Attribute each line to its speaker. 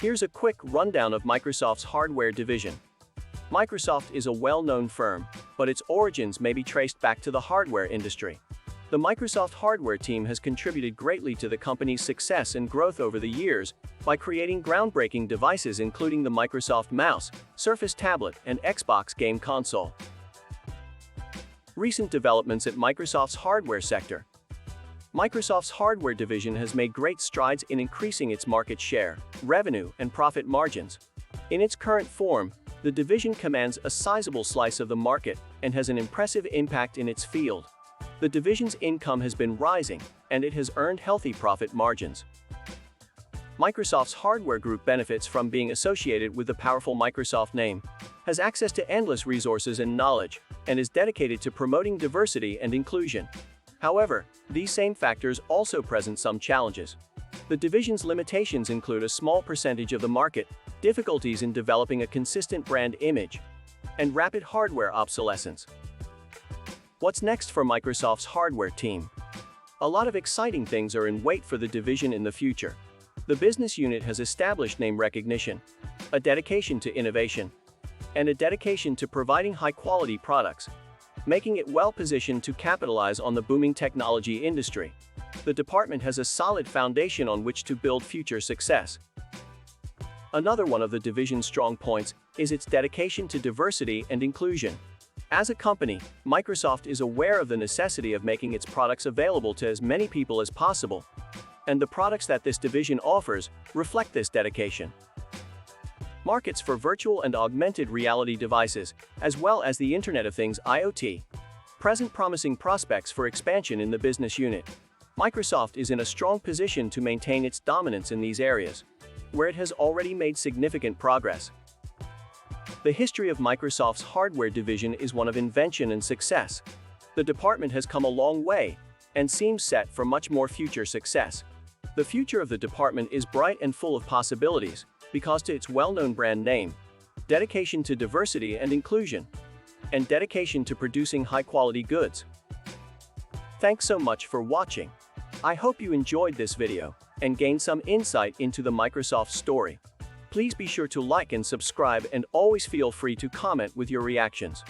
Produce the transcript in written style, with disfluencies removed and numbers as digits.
Speaker 1: Here's a quick rundown of Microsoft's hardware division. Microsoft is a well-known firm, but its origins may be traced back to the hardware industry. The Microsoft hardware team has contributed greatly to the company's success and growth over the years by creating groundbreaking devices including the Microsoft Mouse, Surface Tablet, and Xbox game console. Recent developments at Microsoft's hardware sector. Microsoft's hardware division has made great strides in increasing its market share, revenue, and profit margins. In its current form, the division commands a sizable slice of the market and has an impressive impact in its field. The division's income has been rising, and it has earned healthy profit margins. Microsoft's hardware group benefits from being associated with the powerful Microsoft name, has access to endless resources and knowledge, and is dedicated to promoting diversity and inclusion. However, these same factors also present some challenges. The division's limitations include a small percentage of the market, difficulties in developing a consistent brand image, and rapid hardware obsolescence. What's next for Microsoft's hardware team? A lot of exciting things are in wait for the division in the future. The business unit has established name recognition, a dedication to innovation, and a dedication to providing high-quality products, making it well-positioned to capitalize on the booming technology industry. The department has a solid foundation on which to build future success. Another one of the division's strong points is its dedication to diversity and inclusion. As a company, Microsoft is aware of the necessity of making its products available to as many people as possible, and the products that this division offers reflect this dedication. Markets for virtual and augmented reality devices, as well as the Internet of Things (IoT), present promising prospects for expansion in the business unit. Microsoft is in a strong position to maintain its dominance in these areas, where it has already made significant progress. The history of Microsoft's hardware division is one of invention and success. The department has come a long way and seems set for much more future success. The future of the department is bright and full of possibilities, because to its well-known brand name, dedication to diversity and inclusion, and dedication to producing high-quality goods. Thanks so much for watching. I hope you enjoyed this video and gained some insight into the Microsoft story. Please be sure to like and subscribe, and always feel free to comment with your reactions.